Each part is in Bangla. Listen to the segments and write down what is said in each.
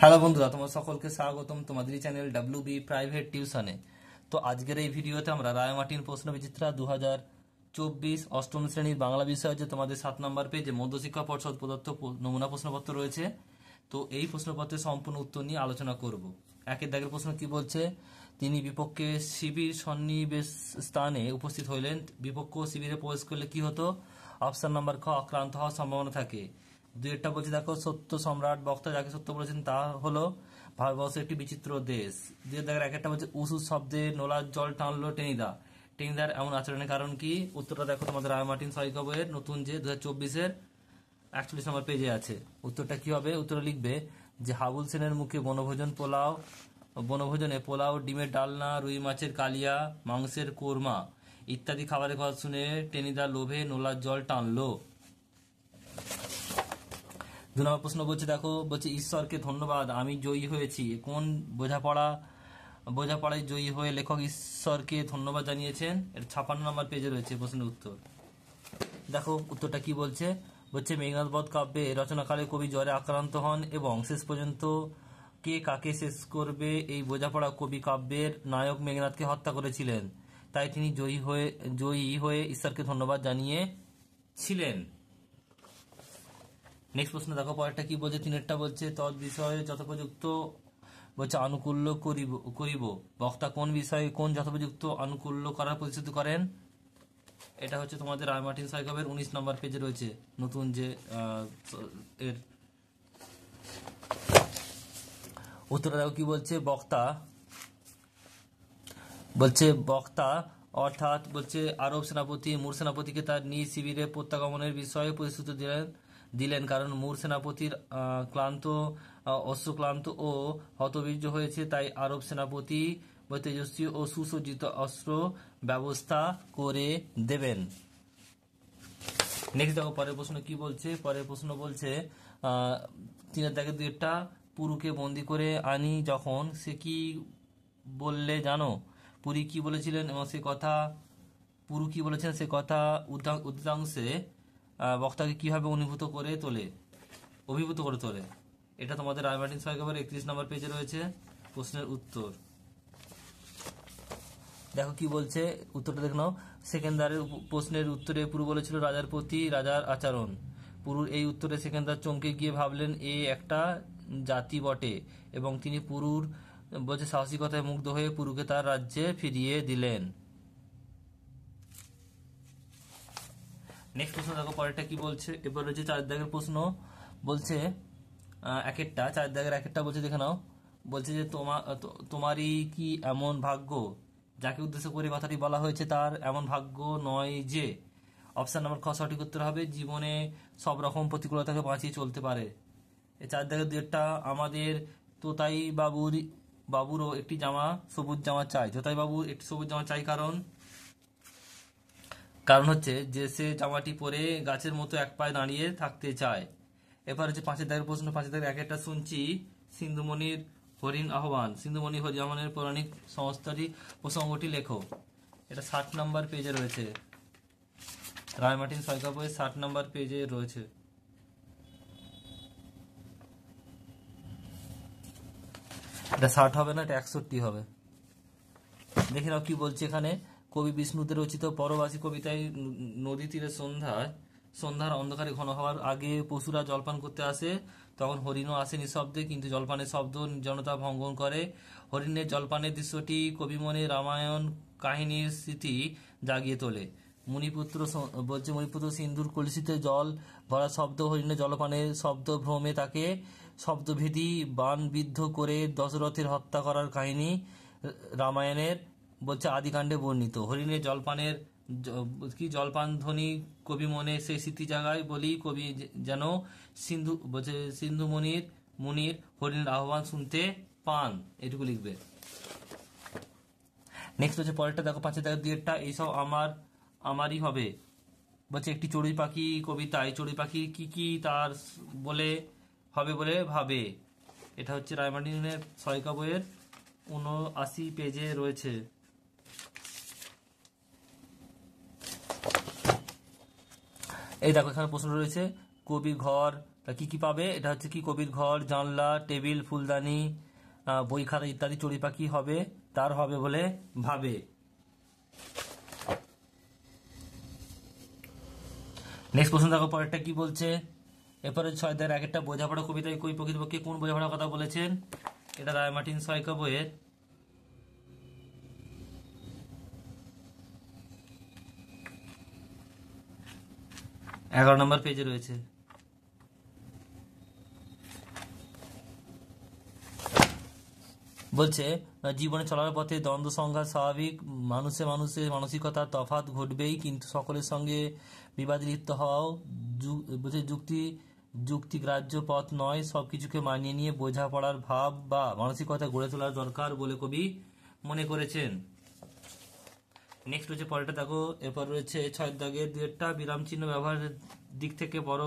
হ্যালো বন্ধুরা, তোমার সকলকে স্বাগতম তোমাদের চ্যানেল ডাব্লিউবি প্রাইভেট টিউশনে। তো আজকের এই ভিডিওতে আমরা রায় মার্টিন প্রশ্ন বিচিত্রা 2024 অষ্টম শ্রেণীর বাংলা বিষয় যে তোমাদের 7 নম্বর পেজে মধ্যশিক্ষা পর্ষদ প্রদত্ত নমুনা প্রশ্নপত্র রয়েছে। তো এই প্রশ্নপত্রের সম্পূর্ণ উত্তর নিয়ে আলোচনা করব। একের দাগের প্রশ্ন কি বলছে? তিনি বিপক্ষে শিবির সন্নিবেশ স্থানে উপস্থিত হইলেন। বিপক্ষ শিবিরে প্রবেশ করলে কি হতো? অপশন নাম্বার খ, আক্রান্ত হওয়ার সম্ভাবনা থাকে। দুইটা বলছে, দেখো, সত্য সম্রাট বক্তা যাকে সত্য বলেছেন তা হলো ভারতবর্ষ একটি বিচিত্র দেশ। দুইয়ের দাগের একটা বলছে উসু শব্দে নোলার জল টানলো টেনিদা। টেনিদার এমন আচরণের কারণ কি? উত্তরটা দেখো তোমাদের রায় মার্টিন সহায়িকা বইয়ের নতুন যে 2024-এর 41 নম্বর পেজে আছে। উত্তরটা কি হবে? উত্তরে লিখবে যে হাবুল সেনের মুখে বনভোজনে পোলাও, ডিমের ডালনা, রুই মাছের কালিয়া, মাংসের কোরমা ইত্যাদি খাবারের কথা শুনে টেনিদা লোভে নোলার জল টানলো। 2 নম্বর প্রশ্ন বলছে, দেখো, বলছে ঈশ্বরকে ধন্যবাদ আমি জয়ী হয়েছি। কোন বোঝাপড়ায় জয়ী হয়ে লেখক ঈশ্বরকে ধন্যবাদ জানিয়েছেন? এটা 56 নম্বর পেজে রয়েছে প্রশ্নের উত্তর। দেখো উত্তরটা কি বলছে? বলছে মেঘনাদ বধ কাব্যে রচনাকালে কবি জ্বরে আক্রান্ত হন এবং শেষ পর্যন্ত কে কাকে শেষ করবে এই বোঝাপড়া কবি কাব্যের নায়ক মেঘনাদকে হত্যা করেছিলেন। তাই তিনি জয়ী হয়ে ঈশ্বরকে ধন্যবাদ জানিয়েছিলেন। নেক্সট প্রশ্ন দেখো পরেরটা কি বলছে? তিনেরটা বলছে তৎ বিষয়ে যথোপযুক্ত বলছে আনুকূল্য করিব। বক্তা কোন বিষয়ে কোন যথোপযুক্ত আনুকূল্য করার প্রতিশ্রুতি করেন? এটা হচ্ছে তোমাদের রায় মার্টিন সহায়িকার 19 নম্বর পেজে রয়েছে নতুন যে এর উত্তরটা দেখো কি বলছে? বক্তা অর্থাৎ বলছে আরব সেনাপতি মুর সেনাপতিকে তার নিজ শিবিরে প্রত্যাগমনের বিষয়ে প্রতিশ্রুতি দিলেন কারণ মুর সেনাপতির অশ্রুক্লান্ত ও হতবীর্য হয়েছে, তাই আরব সেনাপতি তেজস্বী ও সুসজ্জিত অস্ত্র ব্যবস্থা করে দেবেন। নেক্সট দেখো পরের প্রশ্ন কি বলছে? পরের প্রশ্ন বলছে তিনের দাগে দুইটা পুরুকে বন্দি করে আনি যখন সে কি বললে জানো? পুরী কি বলেছিলেন এবং পুরু কি বলেছেন সে কথা উদ্যাংশে বক্তাকে কিভাবে অভিভূত করে তোলে। এটা তোমাদের রায় মার্টিন সহায়িকার 31 নম্বর পেজে রয়েছে প্রশ্নের উত্তর। দেখো কি বলছে? উত্তরটা দেখে নাও। সেকেন্দারের প্রশ্নের উত্তরে পুরু বলেছিল রাজার প্রতি রাজার আচরণ। পুরুর এই উত্তরে সেকেন্দার চমকে গিয়ে ভাবলেন এ একটা জাতি বটে এবং তিনি পুরুর বলছে সাহসিকতায় মুগ্ধ হয়ে পুরুকে তার রাজ্যে ফিরিয়ে দিলেন। নেক্সট প্রশ্ন দেখো পরেরটা কি বলছে? এবার হচ্ছে 4 দাগের প্রশ্ন বলছে চার দাগের একটা বলছে, দেখে নাও। বলছে যে তোমারই কি এমন ভাগ্য, যাকে উদ্দেশ্য করে কথাটি বলা হয়েছে তার এমন ভাগ্য নয় যে। অপশন নাম্বার খ সঠিক উত্তর হবে জীবনে সব রকম প্রতিকূলতাকে বাঁচিয়ে চলতে পারে। এই 4 দাগের দুইটা আমাদের তোতাই বাবুরও একটি সবুজ জামা চাই। তোতাই বাবু একটি সবুজ জামা চাই কারণ হচ্ছে যে সে জামাটি পরে গাছের মতো এক পায়ে দাঁড়িয়ে থাকতে চায়। এবার হচ্ছে 5 দাগের প্রশ্ন। 5 দাগের একটা শুনছি সিন্ধুমণির হরিণ আহ্বান। সিন্ধুমণি হরিণ আহ্বানের পৌরাণিক সংস্থাটি প্রসঙ্গটি লেখো। এটা 60 নম্বর পেজে রয়েছে রায় মার্টিন সহায়িকা বইয়ের 60 নম্বর পেজে রয়েছে। এটা 60 হবে না, এটা 61 হবে। দেখে নাও কি বলছে এখানে। কবি বিষ্ণুদের রচিত পরবাসী কবিতায় নদী তীরে সন্ধ্যার অন্ধকারে ঘন হওয়ার আগে পশুরা জলপান করতে আসে, তখন হরিণও আসে নিঃশব্দে, কিন্তু জলপানের শব্দ নির্জনতা ভঙ্গন করে। হরিণের জলপানের দৃশ্যটি কবি মনে রামায়ণ কাহিনীর স্মৃতি জাগিয়ে তোলে। মণিপুত্র সিন্ধুর কলসিতে জল ভরা শব্দ হরিণের জলপানের শব্দ ভ্রমে তাকে শব্দভেদী বাণবিদ্ধ করে দশরথের হত্যা করার কাহিনী রামায়ণের আদিকাণ্ডে বর্ণিত। হরিণের জলপান ধ্বনি কবি মনে সেই স্মৃতি জাগায় বলি কবি যেন সিন্ধু মুনির হরিণের আহ্বান শুনতে পান। এটুকু লিখবে। নেক্সট হচ্ছে পরেরটা দেখো 5 দাগের দুইটা এইসব আমারই হবে। বলছে একটি চড়ুই পাখি কবিতায় চড়ুই পাখি কি তার হবে বলে ভাবে। এটা হচ্ছে রায় মার্টিনের সহায়িকা বইয়ের 79 পেজে রয়েছে। এই দেখো এখানে প্রশ্ন রয়েছে কবি ঘর তা কি কি পাবে? এটা হচ্ছে কি কবির ঘর, জানলা, টেবিল, ফুলদানি, বই খাতা ইত্যাদি চড়ুই পাখি হবে, তার হবে বলে ভাবে। নেক্সট প্রশ্ন দেখো পরেরটা কি বলছে। এরপরে 6 এক একটা বোঝাপড়া কবিতায় কবি প্রকৃতপক্ষে কোন বোঝাপড়ার কথা বলেছেন? এটা রায় মার্টিন সয়কা বইয়ের 11 নম্বর পেজে রয়েছে। বলছে জীবনে চলার পথে দ্বন্দ্ব সংঘাত স্বাভাবিক, মানুষের মানসিকতার তফাৎ ঘটবেই, কিন্তু সকলের সঙ্গে বিবাদে লিপ্ত হওয়াও বলছে যুক্তিগ্রাহ্য পথ নয়। সবকিছুকে মানিয়ে নিয়ে বোঝাপড়ার ভাব বা মানসিকতা গড়ে তোলার দরকার বলে কবি মনে করেছেন। নেক্সট হচ্ছে পরেরটা দেখো। এরপর রয়েছে 6 দাগের 2টা বিরাম চিহ্ন ব্যবহারের দিক থেকে বড়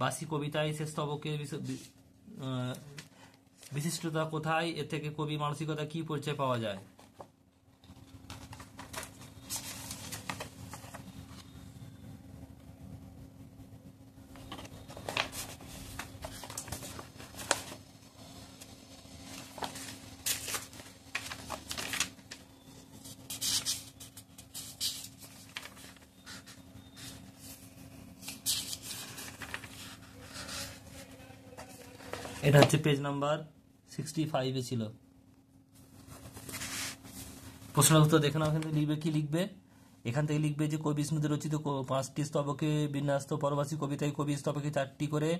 বাসি কবিতায় শেষ স্তবকের বিশিষ্টতা কোথায়? এর থেকে কবি মানসিকতা কি পরিচয় পাওয়া যায়? এটা হচ্ছে পেজ নাম্বার 65 ছিল। প্রশ্নের উত্তর দেখে নাও। এখান থেকে লিখবে, কি লিখবে? এখান থেকে লিখবে যে কবি স্মৃতি রচিত 5টি স্তবকে বিন্যস্ত পরবাসী কবিতায় কবি স্তবকে 4টি করে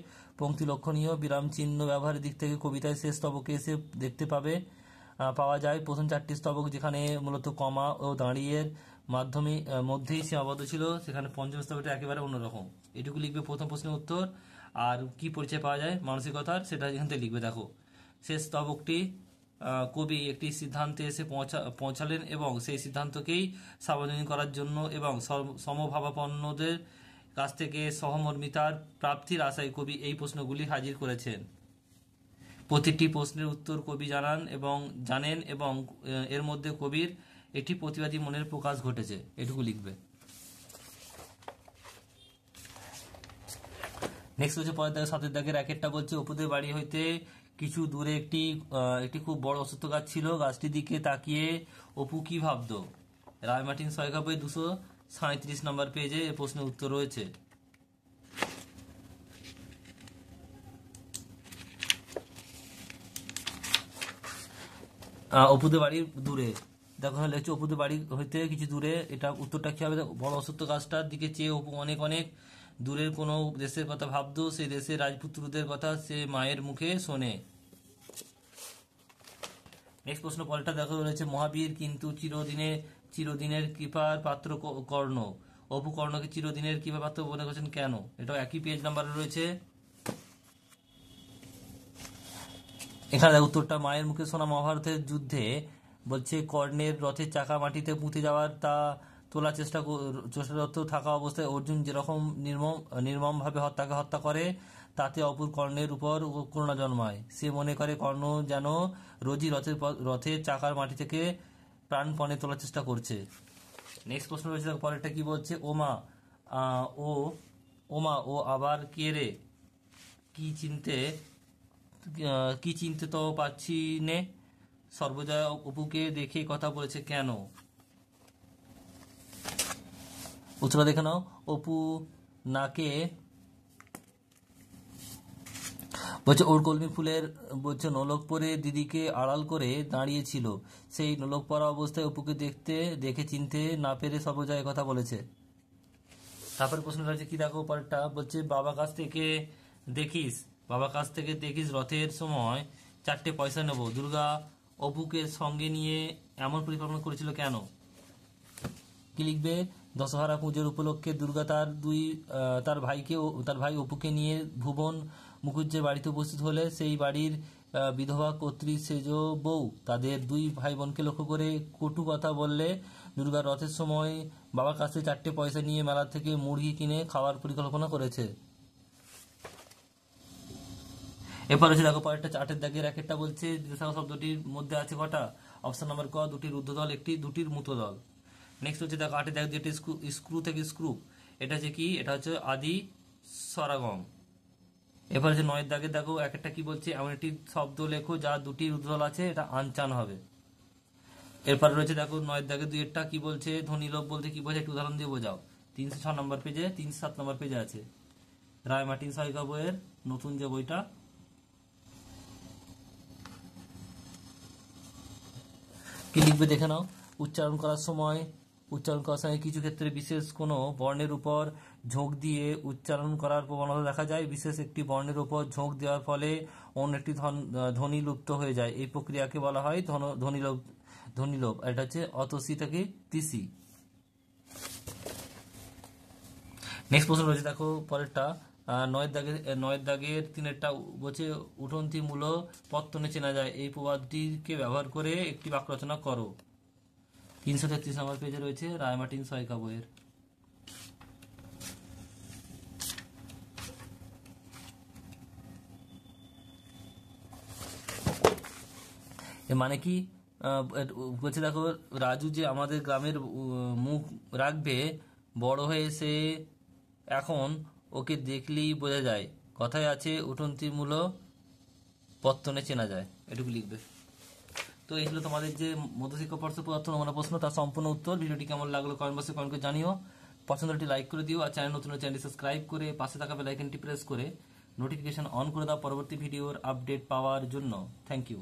পংক্তি লক্ষণীয়, বিরাম চিহ্ন ব্যবহারের দিক থেকে কবিতায় শেষ স্তবকে এসে দেখতে পাওয়া যায়। প্রথম 4টি স্তবক যেখানে মূলত কমা ও দাঁড়িয়ের মধ্যেই সীমাবদ্ধ ছিল, সেখানে পঞ্চম স্তবকটা একেবারে অন্যরকম। এটুকু লিখবে প্রথম প্রশ্নের উত্তর। আর কি পরিচয় পাওয়া যায় মানসিকতার, সেটা এখান থেকে লিখবে। দেখো, শেষ স্তবকটি কবি একটি সিদ্ধান্তে এসে পৌঁছালেন এবং সেই সিদ্ধান্তকেই সার্বজনীন করার জন্য এবং সমভাবাপন্নদের কাছ থেকে সহমর্মিতার প্রাপ্তির আশায় কবি এই প্রশ্নগুলি হাজির করেছেন। প্রতিটি প্রশ্নের উত্তর কবি জানেন এবং এর মধ্যে কবির একটি প্রতিবাদী মনের প্রকাশ ঘটেছে। এটুকু লিখবে। নেক্সট হচ্ছে পরের দাগে 7 দাগের 1 বলছে অপুদের বাড়ি হইতে কিছু দূরে একটি খুব বড় অশ্বত্থ গাছ ছিল। গাছটির দিকে তাকিয়ে অপু কি ভাবত? রায় মার্টিন সয়কা বই 237 নম্বর পেজে এই প্রশ্নের উত্তর রয়েছে। অপুদের বাড়ির দূরে দেখো লিখছে অপুদের বাড়ি হইতে কিছু দূরে, এটা উত্তরটা কি হবে? বড় অশ্বত্থ গাছটার দিকে চেয়ে অপু অনেক অনেক দূরের কোনো দেশের কথা ভাবতো। সেই দেশের রাজপুত্রদের কথা সে মায়ের মুখে শোনে। নেক্সট প্রশ্ন পরেরটা দেখো রয়েছে মহাবীর কিন্তু চিরদিনের কৃপার পাত্র কর্ণ। অপু কর্ণকে চিরদিনের কৃপার পাত্র মনে করছেন কেন? এটাও একই পেজ নাম্বারে রয়েছে। এখানে উত্তরটা মায়ের মুখে শোনা মহাভারতের যুদ্ধে বলছে কর্ণের রথের চাকা মাটিতে পুঁতে যাওয়ার তা তোলার চেষ্টারত থাকা অবস্থায় অর্জুন যেরকম নির্মমভাবে তাকে হত্যা করে, তাতে অপুর কর্ণের উপর করুণা জন্মায়। সে মনে করে কর্ণ যেন রোজই রথের চাকার মাটি থেকে প্রাণপণে তোলার চেষ্টা করছে। নেক্সট প্রশ্ন রয়েছে পরেরটা কি বলছে? ওমা ও আবার কে রে, কি চিনতে তো পাচ্ছি নে। সর্বজয়া অপুকে দেখে কথা বলেছে কেন? উত্তর দেখে নাও। অপু নাকে বলছে ওর কলমি ফুলের বলছে নোলক পরে দিদিকে আড়াল করে দাঁড়িয়েছিল। সেই নোলক পরা অবস্থায় অপুকে দেখে চিনতে না পেরে সর্বজয়া কথা বলেছে। তারপরে প্রশ্ন রয়েছে কি দেখো পরেরটা বলছে বাবা কাছ থেকে দেখিস রথের সময় 4টে পয়সা নেব। দুর্গা অপুকে সঙ্গে নিয়ে এমন পরিকল্পনা করেছিল কেন? কি লিখবে? দশহরা পুজোর উপলক্ষে দুর্গা তার ভাই অপুকে নিয়ে ভুবন মুখুজ্জের বাড়িতে উপস্থিত হলে সেই বাড়ির বিধবা কর্ত্রী সেজ বউ তাদের 2 ভাই বোনকে লক্ষ্য করে কটু কথা বললে দুর্গা রথের সময় বাবার কাছে 4টে পয়সা নিয়ে মেলা থেকে মুরগি কিনে খাওয়ার পরিকল্পনা করেছে। এরপর হচ্ছে দেখো পরেরটা 8 দাগের 1 বলছে শব্দটির মধ্যে আছে কটা? অপশন নাম্বার ক, 2টির ঊর্ধ্বদল, 2টির মূতদল। নেক্সট হচ্ছে দেখো 8 দাগ যেটি স্ক্রু থেকে স্ক্রু, এটা হচ্ছে কি? এটা হচ্ছে আদি স্বরাগম। এবার যে 9 দাগে দেখো এক একটা কি বলছে, এমন একটি শব্দ লেখো যা দুটি রুদ্ধল আছে, এটা আনচান হবে। এরপর রয়েছে দেখো 9 দাগে 2 কি বলছে, ধ্বনিলোপ বলতে কি বোঝায় একটু উদাহরণ দিয়ে বোঝাও। 306 নম্বর পেজে, 307 নম্বর পেজে আছে রায় মার্টিন সহায়িকা বইয়ের নতুন যে বইটা। কি লিখবে দেখে নাও। উচ্চারণ করার সময় কিছু ক্ষেত্রে বিশেষ কোনো বর্ণের উপর ঝোঁক দিয়ে উচ্চারণ করার প্রবণতা দেখা যায়। বিশেষ একটি বর্ণের উপর ঝোঁক দেওয়ার ফলে অন্য একটি ধ্বনি লুপ্ত হয়ে যায়। এই প্রক্রিয়াকে বলা হয় ধ্বনিলোপ। এটা হচ্ছে অতসি থেকে তিসি। নেক্সট প্রশ্ন রয়েছে দেখো পরেরটা, 9 দাগের 3 বলছে উঠন্তি মূল পত্তনে চেনা যায়, এই প্রবাদটিকে ব্যবহার করে একটি বাক্য রচনা করো। 333 নম্বর পেজে রয়েছে রায় মার্টিন সহায়িকা বইয়ের। মানে কি বলছে দেখো, রাজু যে আমাদের গ্রামের মুখ রাখবে, বড় হয়ে সে এখন ওকে দেখলেই বোঝা যায়। কথায় আছে উঠন্তি মূল পত্তনে চেনা যায়। এটুকু লিখবে। তো এই হলো তোমাদের যে মধ্যশিক্ষা পর্ষদ পদার্থ নমুনা প্রশ্ন, তার সম্পূর্ণ উত্তর। ভিডিওটি কেমন লাগলো কমেন্ট বক্সে কমেন্ট করে জানিও। পছন্দটি লাইক করে দিও, আর চ্যানেল নতুন চ্যানেলটি সাবস্ক্রাইব করে পাশে থাকা বেল আইকনটি প্রেস করে নোটিফিকেশন অন করে দাও পরবর্তী ভিডিওর আপডেট পাওয়ার জন্য। Thank you.